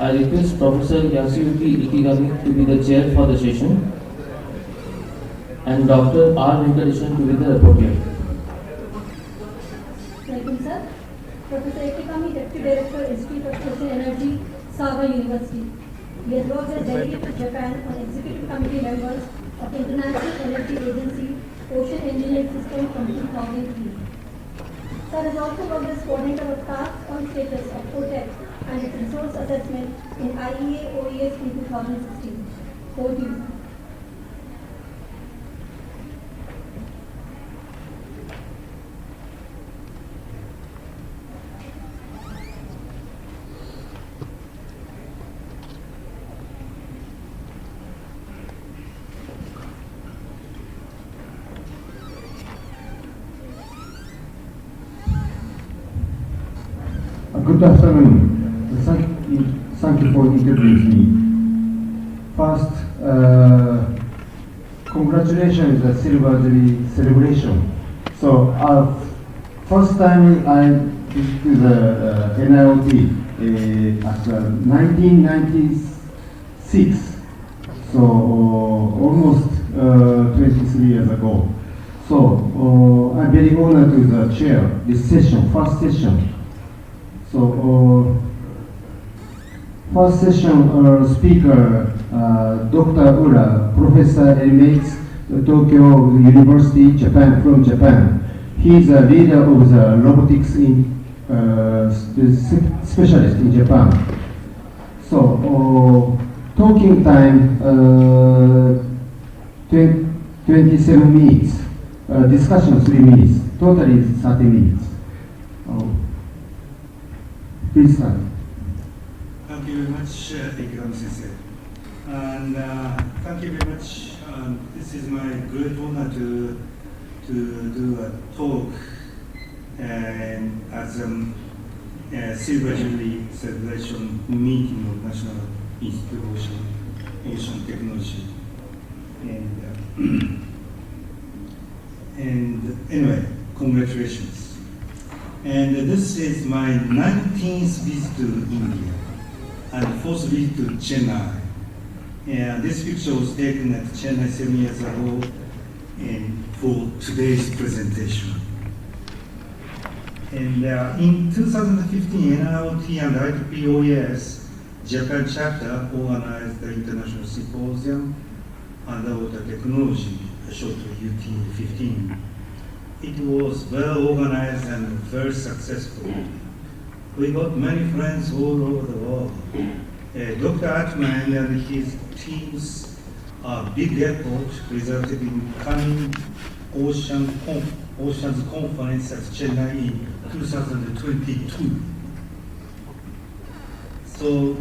I request Professor Yasuyuki Ikigami to be the chair for the session and Dr. R. Venkatesan to be the rapporteur. Thank you, sir. Professor Ikigami, Deputy Director, Institute of Social Energy, Saga University. He has worked as delegate to Japan on executive committee members of International Energy Agency Ocean Engineering System from 2003. Sir has also worked as coordinator of task on status of OTEC and its resource assessment in IEA OES in 2016. Over to you, sir. Good afternoon. Thank you for interviewing me. First, congratulations on the Silver Jubilee celebration. So, first time I went to the NIOT at 1996. So, almost 23 years ago. So, I'm very honored to the chair this session, first session. So, first session speaker, Dr. Ura, Professor Emeritus, Tokyo University, Japan, from Japan. He is a leader of the robotics specialist in Japan. So, talking time, 27 minutes, discussion 3 minutes, totally 30 minutes. Please start. Thank you very much, Ikigami Sensei. And thank you very much. This is my great honor to do a talk at the Silver Jubilee celebration meeting of National Institute of Ocean Technology. And anyway, congratulations. And this is my 19th visit to India and 4th visit to Chennai. And this picture was taken at Chennai 7 years ago for today's presentation. And in 2015, NIOT and ITP-OES Japan chapter organized the International Symposium Underwater Technology, shortly UT15. It was well organized and very successful. We got many friends all over the world. Dr. Atman and his team's big effort resulted in coming Oceans Conference at Chennai in 2022. So,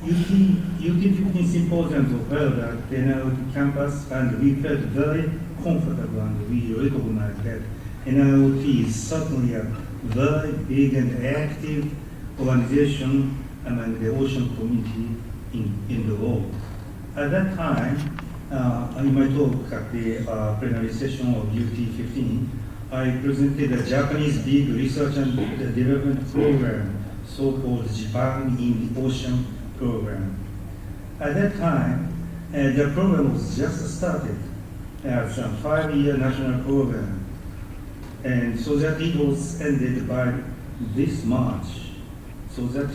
UT15 symposiums were held at the NIOT campus, and we felt very comfortable, and we recognized that NIOT is certainly a very big and active organization among the ocean community in the world. At that time, in my talk at the plenary session of UT15, I presented a Japanese big research and development program, so-called Japan in the Ocean program. At that time, the program was just started as a 5-year national program, and so that it was ended by this March. So that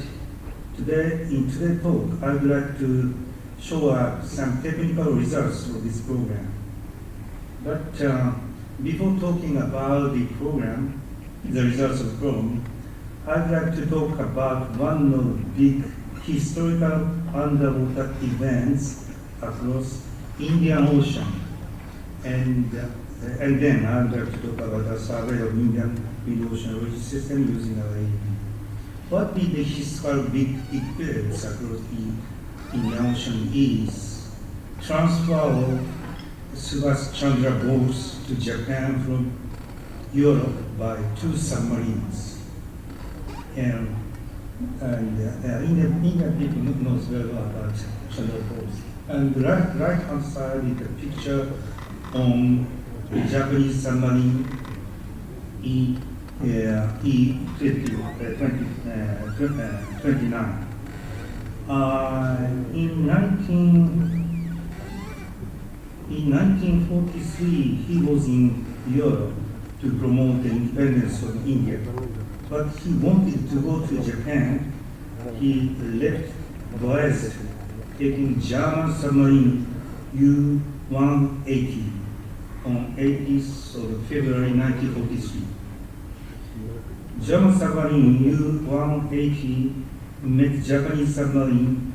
today, in today's talk, I would like to show some technical results of this program. But before talking about the program, the results of the program, I'd like to talk about one of the big historical underwater events across Indian Ocean, and then I'd like to talk about the survey of Indian mid-ocean ridge system using our AEB. What did the historical big events across the Indian Ocean is transfer of Subhash Chandra Bose to Japan from Europe by 2 submarines. And Indian people knows very well about Chandra Bose. And the right-hand side is a picture on the Japanese submarine E-29. In 1943, he was in Europe to promote the independence of India, but he wanted to go to Japan. He left Brest, taking German submarine U-180 on 18th of February 1943. German submarine U-180 met Japanese submarine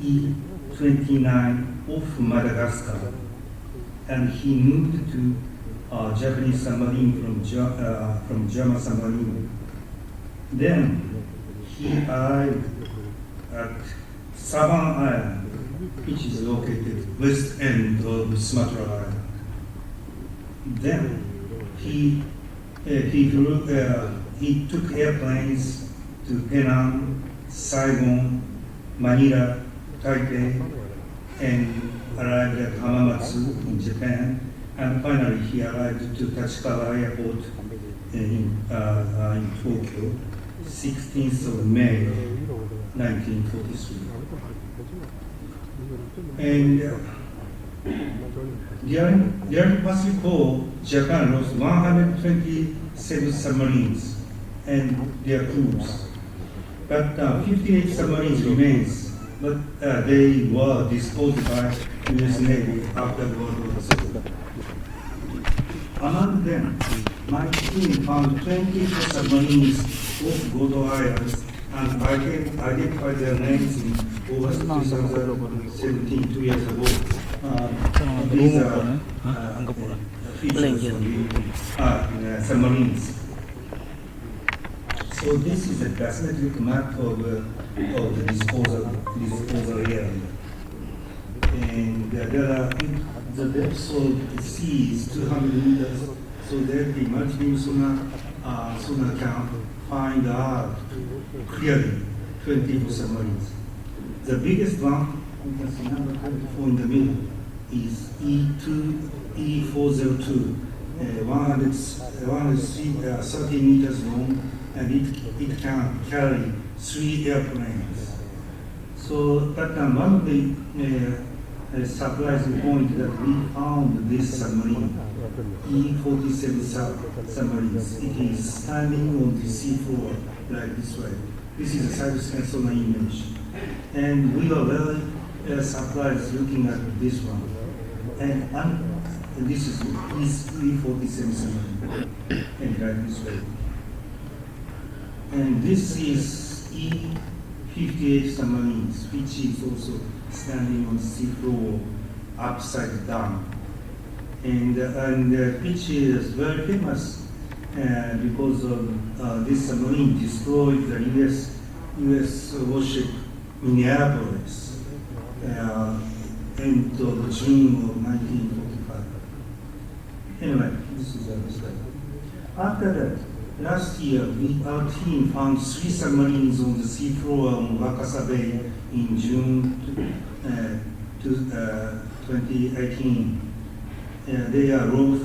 E-29 off Madagascar, and he moved to Japanese submarine from German submarine. Then he arrived at Saban Island, which is located west end of Sumatra Island. Then he took airplanes to Penang, Saigon, Manila, Taipei, and arrived at Hamamatsu in Japan. And finally, he arrived to Tachikawa Airport in Tokyo, 16th of May, 1943. And during Pacific War, Japan lost 127 submarines and their crews. But 58 submarines remains, but they were disposed by U.S. Navy after World War II. Among them, my team found 24 submarines off Goto Islands and identified their names in August 2017, 2 years ago. These are features of the submarines. So this is a bathymetric map of the disposal area. And the depth of the sea is 200 meters, so that the multi-beam sonar can find out clearly 24 submarines. The biggest one, you can see number 24 in the middle, is E402, 130 meters long, and it can carry 3 airplanes. So, but one of the surprising point that we found this submarine, E-47 submarines. It is standing on the seafloor like this way. This is a side-scan sonar image. And we were very surprised looking at this one. And this is E-47 submarine, and like this way. And this is E-58 submarines, which is also standing on seafloor upside down. And which is very famous because of this submarine destroyed the U.S. warship Minneapolis end of June of 1945. Anyway, this is our study. After that, last year, our team found 3 submarines on the seafloor on Wakasa Bay in June 2018. They are row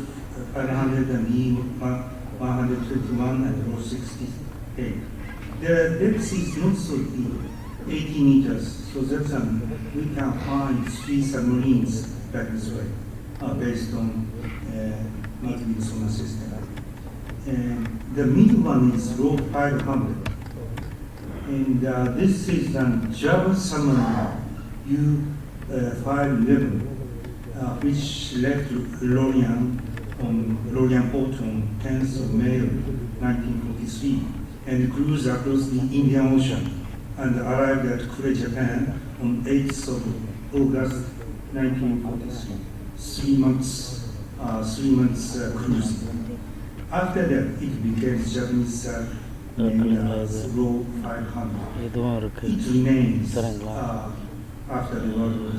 500 and E121 and row 68. The depth is not so deep, 80 meters, so that's we can find 3 submarines like this way, based on multi-beam sonar system. And the middle one is row 500. And this is a Java submarine U-511, which left Lorient Port on 10th of May 1943 and cruised across the Indian Ocean and arrived at Kure, Japan on 8th of August 1943. 3 months cruising. After that, it became Japanese row 500. It remains after the World War II.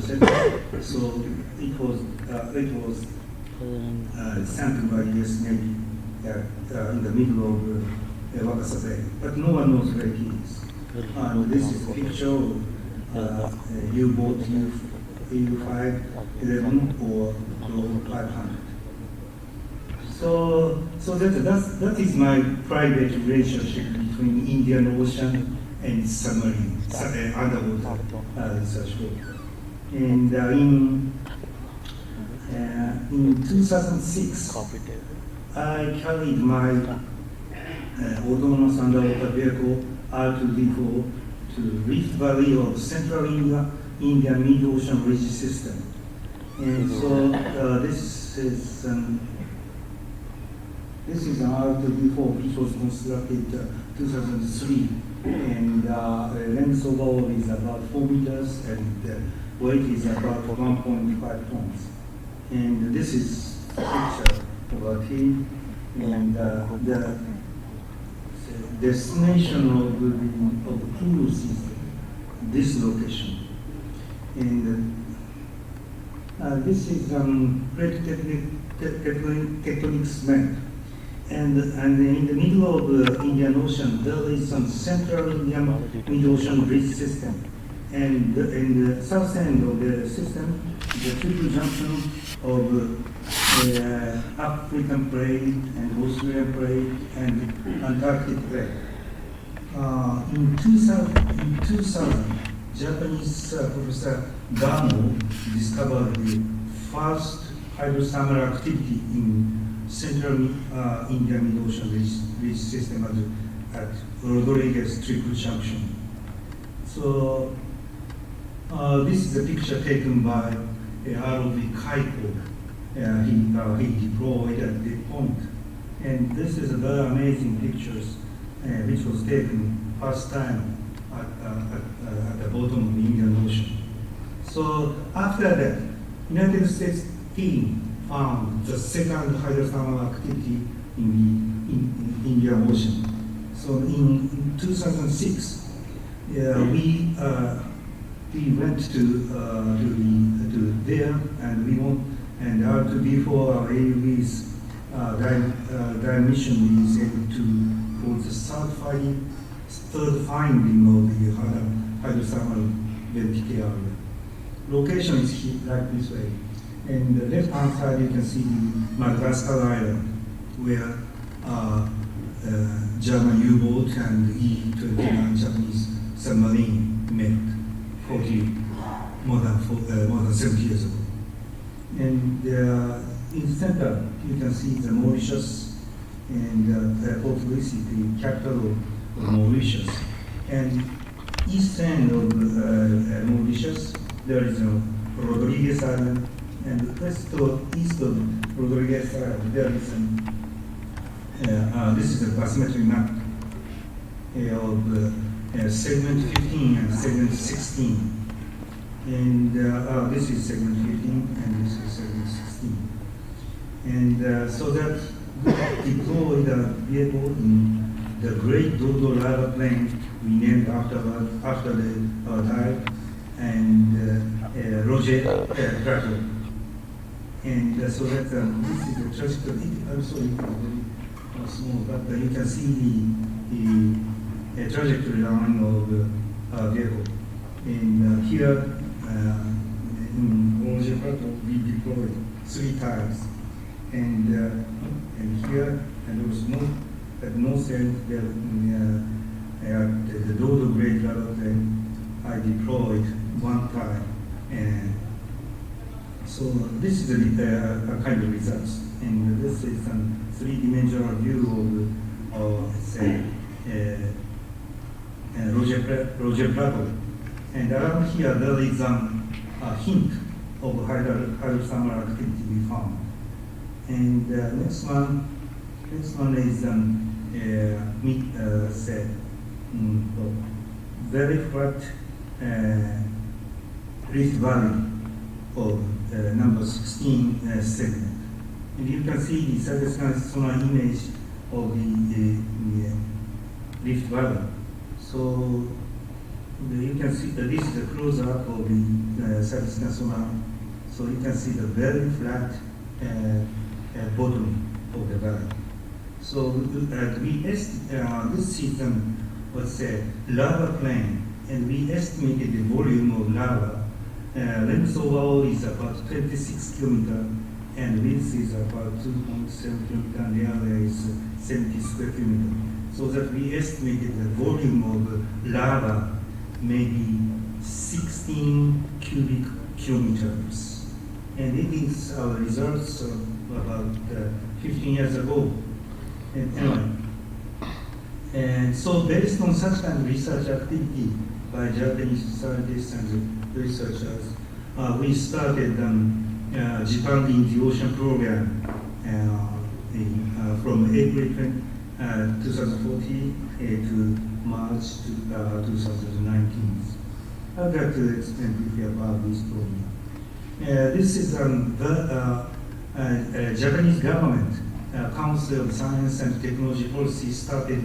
So it was sunk by U.S. Navy in the middle of Wakasa Bay. But no one knows where it is. This is a picture of U-boat U-511 or Row 500. So So that is my private relationship between Indian Ocean and submarine, underwater research work. And in 2006, I carried my autonomous underwater vehicle R2D4 to Rift Valley of Central India Mid-Ocean Ridge System. And so this is an R2D4 which was constructed 2003, and length overall is about 4 meters, and weight is about 1.5 tons. And this is a picture of our team, and the destination of the cruise is this location. And this is plate tectonics map. And in the middle of the Indian Ocean, there is some Central Indian Mid-Ocean Ridge System. And in the south end of the system, the triple junction of African plate and Australian plate and Antarctic plate. In 2000, Japanese Professor Gamo discovered the first hydrothermal activity in Central Indian Mid-Ocean Ridge System at Rodriguez Triple Junction. So this is a picture taken by ROV Kaiko. He deployed at the point. And this is a very amazing pictures which was taken first time at the bottom of the Indian Ocean. So after that, United States team found the second hydrothermal activity in the Indian Ocean. So in 2006, we went to there, and we went, and before our AUV's mission is able to for the third finding of the hydrothermal vertical area. Location is like this way. And the left-hand side, you can see the Madagascar Island, where German U-boat and E-29 Japanese submarine met more than 70 years ago. And in the center, you can see the Mauritius, and Port Louis, the capital of Mauritius. And east end of Mauritius, there is Rodriguez Island, and west or east of Rodriguez Island, there is this is a bathymetry map of segment 15 and segment 16. And this is segment 15 and this is segment 16. And so that we deployed a vehicle in the Great Dodo lava plain we named after the dive, and Roger Prato. And so that this is a trajectory. I'm sorry, it's very small, but you can see the trajectory line of the vehicle. And here in Roger Prato, we deployed 3 times. And here, and there was at north end, at the Dodo Great Lava Plain, I deployed 1 time. And so this is a kind of results. And this is a 3-dimensional view of say, Roger Prato. And around here, there is a hint of hydrothermal activity we found. And next one is very flat Rift Valley of number 16 segment. And you can see the side-scan sonar image of the Rift Valley. So you can see that this is a close-up of the side-scan sonar. So you can see the very flat bottom of the valley. So this system was a lava plain, and we estimated the volume of lava. Length overall is about 26 kilometers, and width is about 2.7 kilometers, and the area is 70 square kilometers. So that we estimated the volume of lava may be 16 cubic kilometers. And it is our results of about 15 years ago. And anyway, and so based on such kind of research activity by Japanese scientists and researchers, we started Japan in the Ocean program from April 2014 to March 2019. I'd like to explain briefly about this program. This is the Japanese government Council of Science and Technology Policy started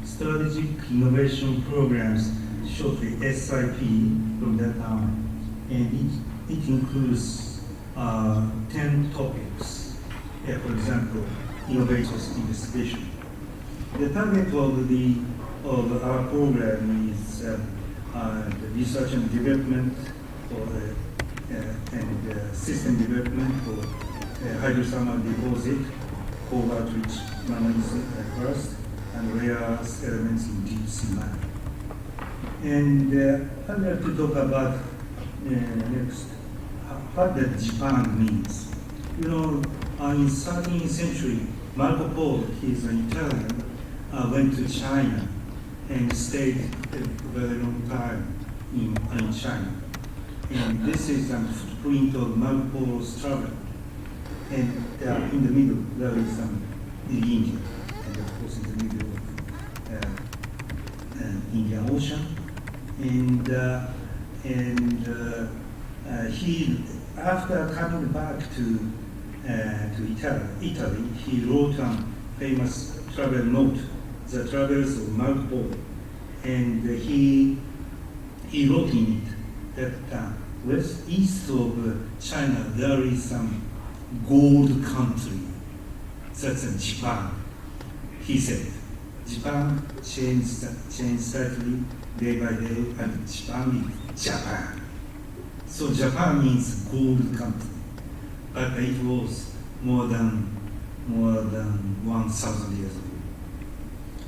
strategic innovation programs, shortly SIP, from that time. And it includes 10 topics. For example, innovators investigation. The target of our program is the research and development and system development for hydrothermal deposit, cobalt-rich manganese first, and rare earth elements in deep sea mine. And I'd like to talk about next what that Japan means. You know, in 13th century, Marco Polo, he is an Italian, went to China and stayed a very long time in China. And this is a footprint of Marco Polo's travel. And in the middle, there is India, and of course in the middle of Indian Ocean. And he, after coming back to Italy, he wrote a famous travel note, The Travels of Marco Polo. And he wrote in it that east of China there is some gold country, that's in Japan. He said, Japan changed slightly day by day, and Japan is Japan. So Japan means gold country, but it was more than 1,000 years ago.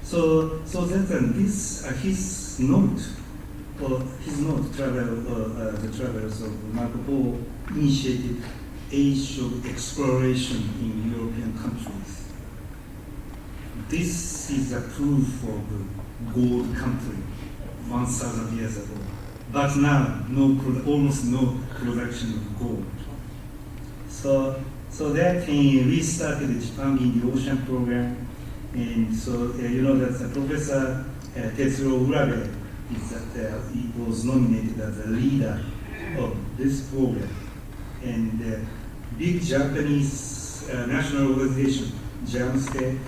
So then his note, the travels of Marco Polo initiated age of exploration in European countries. This is a proof of gold country 1,000 years ago. But now, almost no production of gold. So that he restarted Japan in the Ocean program. And so you know that Professor Tetsuro Urabe he was nominated as the leader of this program. And big Japanese national organization, JANSTE,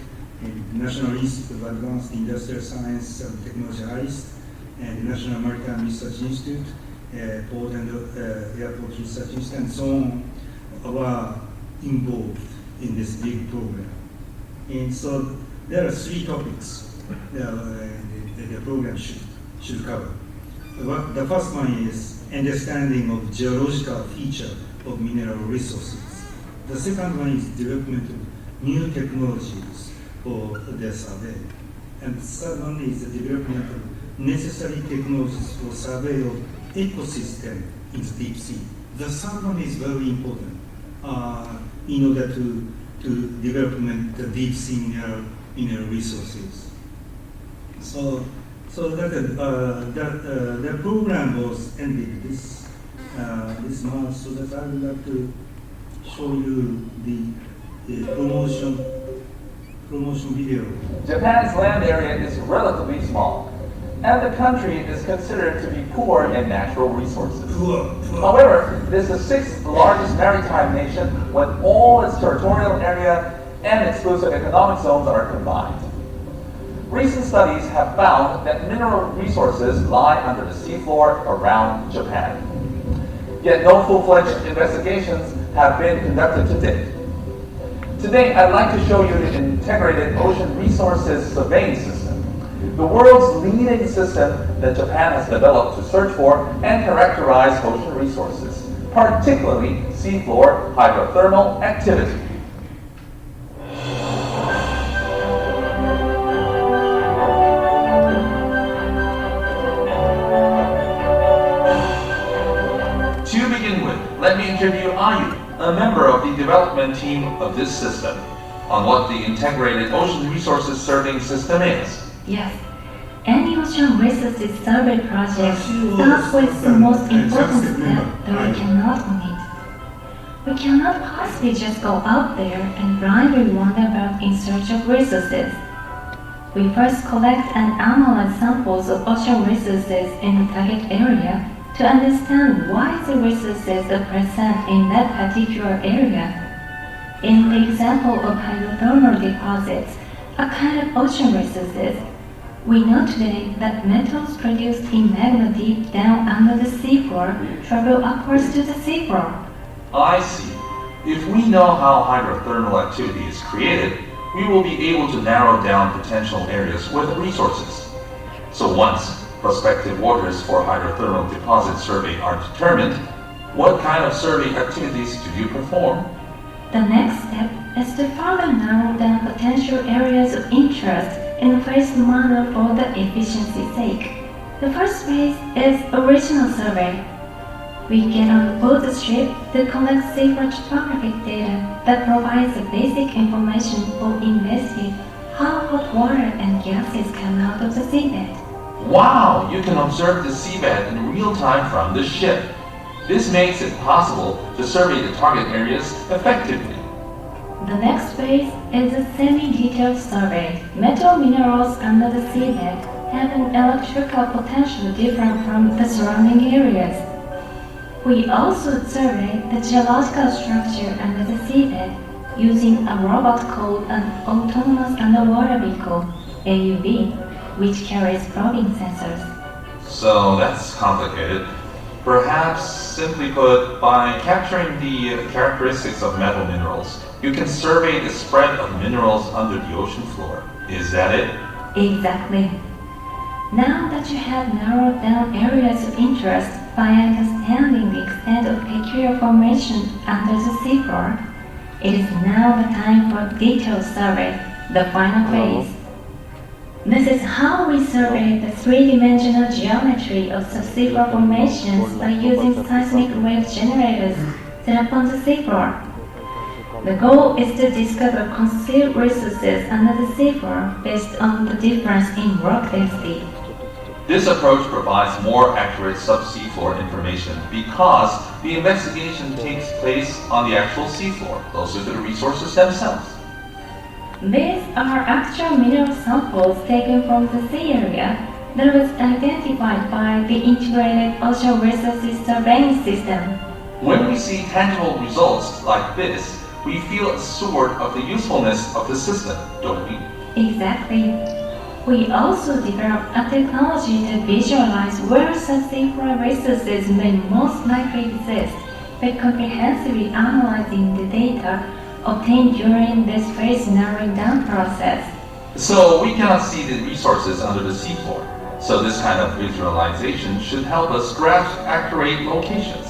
and National Institute of Advanced Industrial Science and Technology, ARIST, and the National Maritime Research Institute, Port and Airport Research Institute, and so on, were involved in this big program. And so there are 3 topics the program should cover. The first one is understanding of geological feature of mineral resources. The second one is development of new technologies for their survey. And the third one is the development of necessary technologies for survey of ecosystem in the deep sea. The third one is very important in order to development the deep sea mineral resources. So the program was ended this March, so that I would like to show you the promotion video. Japan's land area is relatively small, and the country is considered to be poor in natural resources. However, it is the 6th largest maritime nation when all its territorial area and exclusive economic zones are combined. Recent studies have found that mineral resources lie under the seafloor around Japan. Yet no full-fledged investigations have been conducted to date. Today, I'd like to show you the Integrated Ocean Resources Surveying System, the world's leading system that Japan has developed to search for and characterize ocean resources, particularly seafloor hydrothermal activity. To begin with, let me interview Ayu, a member of the development team of this system, on what the Integrated Ocean Resources Surveying System is. Yes. Any ocean resources survey project starts with the most important step, the we-cannot unit. We cannot possibly just go out there and blindly wander about in search of resources. We first collect and analyze samples of ocean resources in the target area to understand why the resources are present in that particular area. In the example of hydrothermal deposits, a kind of ocean resources, we know today that metals produced in magma deep down under the seafloor travel upwards to the seafloor. I see. If we know how hydrothermal activity is created, we will be able to narrow down potential areas with resources. So once prospective waters for hydrothermal deposit survey are determined, what kind of survey activities do you perform? The next step is to further narrow down potential areas of interest in a phased manner for the efficiency's sake. The first phase is original survey. We get on board the ship to collect seafloor topographic data that provides the basic information for investigate how hot water and gases come out of the seabed. Wow, you can observe the seabed in real time from the ship. This makes it possible to survey the target areas effectively. The next phase is a semi-detailed survey. Metal minerals under the seabed have an electrical potential different from the surrounding areas. We also survey the geological structure under the seabed using a robot called an Autonomous Underwater Vehicle, AUV, which carries probing sensors. So that's complicated. Perhaps, simply put, by capturing the characteristics of metal minerals, you can survey the spread of minerals under the ocean floor. Is that it? Exactly. Now that you have narrowed down areas of interest by understanding the extent of peculiar formation under the seafloor, it is now the time for detailed survey, the final phase. This is how we survey the three-dimensional geometry of subseafloor formations by using seismic wave generators set up on the seafloor. The goal is to discover concealed resources under the seafloor based on the difference in rock density. This approach provides more accurate subseafloor information because the investigation takes place on the actual seafloor, closer to the resources themselves. These are actual mineral samples taken from the sea area that was identified by the Integrated Ocean Resources Surveying System. When we see tangible results like this, we feel assured of the usefulness of the system, don't we? Exactly. We also developed a technology to visualize where subseafloor resources may most likely exist by comprehensively analyzing the data obtained during this phase narrowing down process. So we cannot see the resources under the seafloor. So this kind of visualization should help us grasp accurate locations.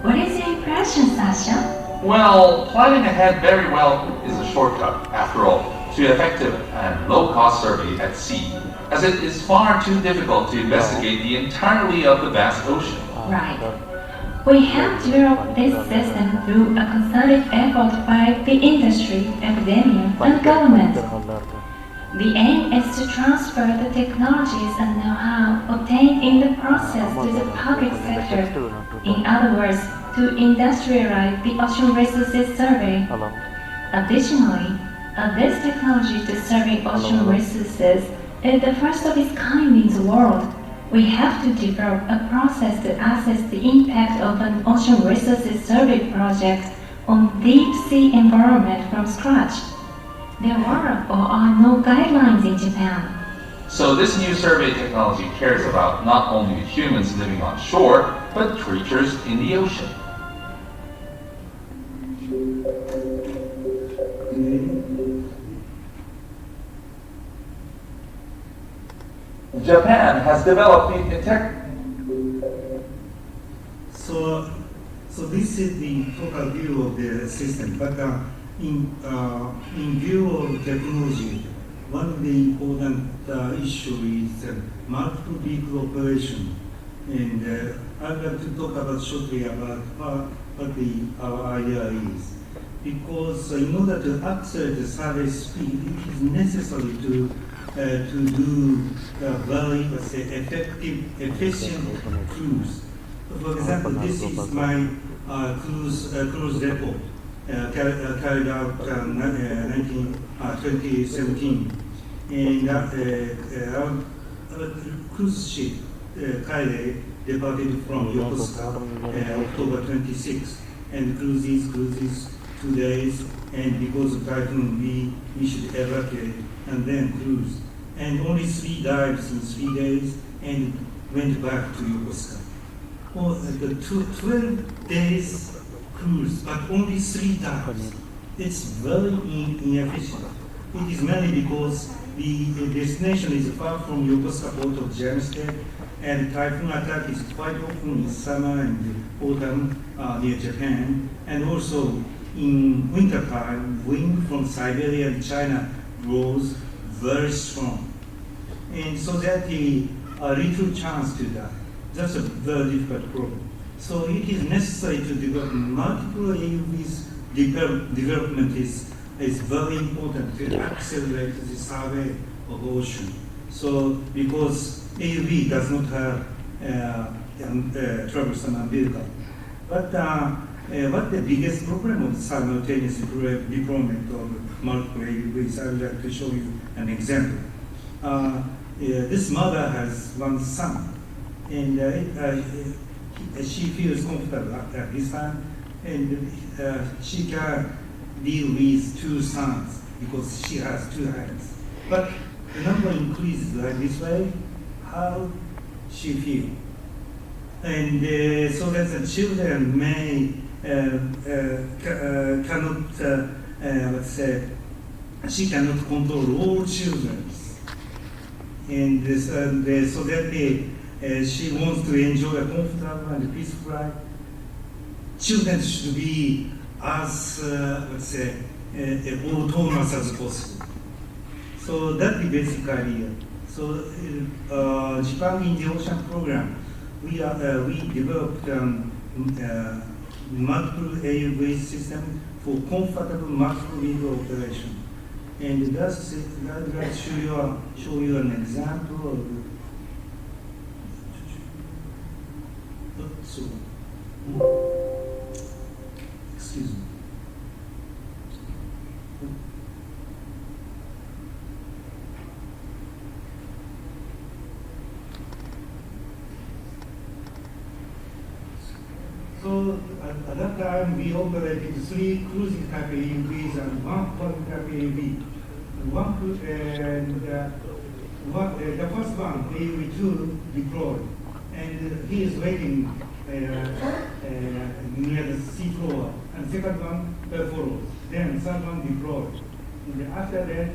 What is your impression, Sasha? Well, planning ahead very well is a shortcut, after all, to effective and low-cost survey at sea, as it is far too difficult to investigate the entirety of the vast ocean. Right. We have developed this system through a concerted effort by the industry, academia, and government. The aim is to transfer the technologies and know-how obtained in the process to the public sector. In other words, to industrialize the ocean resources survey. Additionally, this technology to survey ocean resources is the first of its kind in the world. We have to develop a process to assess the impact of an ocean resources survey project on deep sea environment from scratch. There are or are no guidelines in Japan. So this new survey technology cares about not only the humans living on shore, but creatures in the ocean. Japan has developed the So So this is the total view of the system. But in view of technology, one of the important issue is multiple vehicle operation. And I'd like to talk about shortly about what our idea is. Because in order to accelerate the service speed, it is necessary to do very effective, efficient cruise. For example, this is my cruise report carried out in 2017. And our cruise ship, Kaide, departed from Yokosuka October 26, and cruises 2 days, and because of typhoon we should evacuate and then cruise. And only 3 dives in 3 days and went back to Yokosuka. Well, the 12 days cruise, but only 3 dives. It's very inefficient. It is mainly because the destination is far from Yokosuka port of Jamestown, and typhoon attack is quite often in summer and autumn near Japan, and also in winter time, wind from Siberia and China blows very strong, and so that the little chance to die. That's a very difficult problem. So it is necessary to develop multiple AUVs. Development is very important to accelerate the survey of ocean. So because AUV does not have troublesome umbilical. But what the biggest problem of simultaneous deployment of multiple AUVs, I would like to show you an example. This mother has one son, and she feels comfortable at this time, and she can deal with 2 sons because she has 2 hands. But the number increases like this way, how she feels. And so that the children may cannot, let's say, she cannot control all children. And so that she wants to enjoy a comfortable and peaceful life. Children should be as, let's say, autonomous as possible. So that's the basic idea. So Japan in the Ocean program, we developed multiple AUV system for comfortable multiple vehicle operation. And that's I'd like to show you an example of excuse me. So at that time, we operated 3 cruising type AUVs and 1 foreign type AUV. The first one, AUV2, deployed, and he is waiting near the seafloor, and second one follows. Then third one deployed. And after that,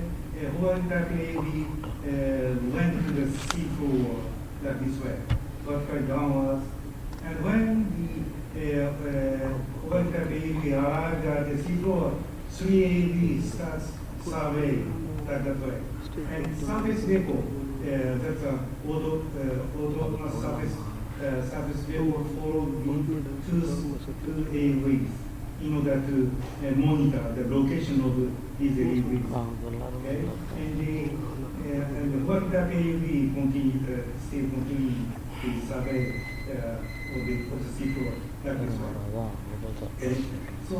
foreign type AUV went to the seafloor like this way, vertical downwards. And when the foreign type AUV arrived at the seafloor, 3 AUV starts surveying like that way. And surface vehicle, that's an autonomous surface vehicle followed the 2 AUVs in order to monitor the location of these AUVs. Okay? And the foreign type AUV still continuing to survey of the seafloor like this way. Okay? So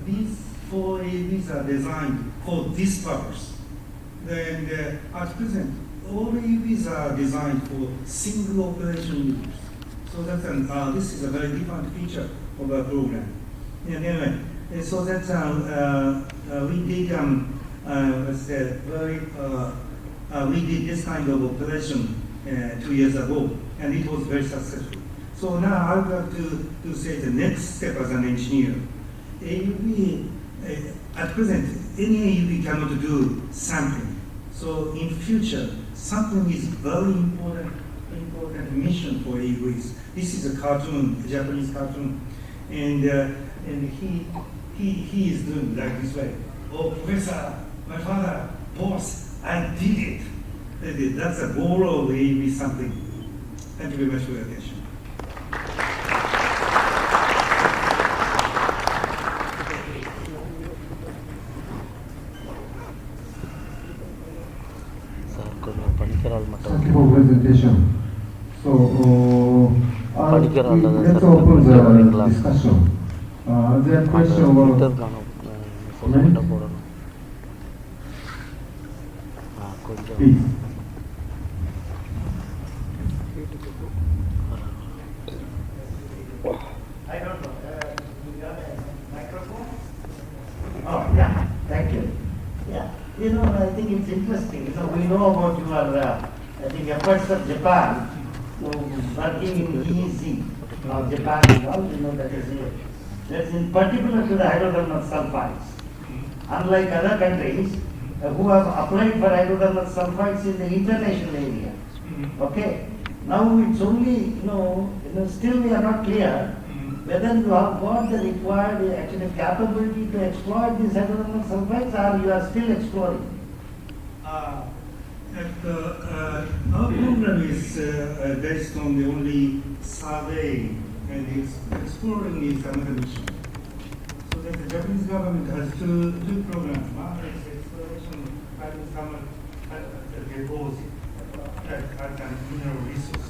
these 4 AUVs are designed for this purpose. And at present, all AUVs are designed for single operation use. So this is a very different feature of our program. And anyway, so that's we did we did this kind of operation 2 years ago, and it was very successful. So now I would like to say the next step as an engineer. AUV, at present, any AUV cannot do sampling. So in future, sampling is very important mission for AUVs. This is a cartoon, a Japanese cartoon, and he is doing like this way. Oh, professor, my father, boss, I did it. That's a moral maybe something. Thank you very much for your attention. Thank you for presentation. So, let's open the discussion. There are questions or comment? Please. I don't know. You got a microphone? Oh, yeah. Thank you. Yeah. You know, I think it's interesting. You know, we know about your, I think, efforts of Japan to working in EEZ of Japan and all. You know, that's in particular to the hydrothermal sulfides. Unlike other countries who have applied for hydrothermal sulfides in the international area. Okay. Now it's only, still we are not clear whether you have got the required actually capability to exploit these hydrothermal sulfides or you are still exploring. Our program is based on the only survey, and exploring is another mission. So that the Japanese government has two programs. One is exploration hydrothermal deposit as a mineral resource.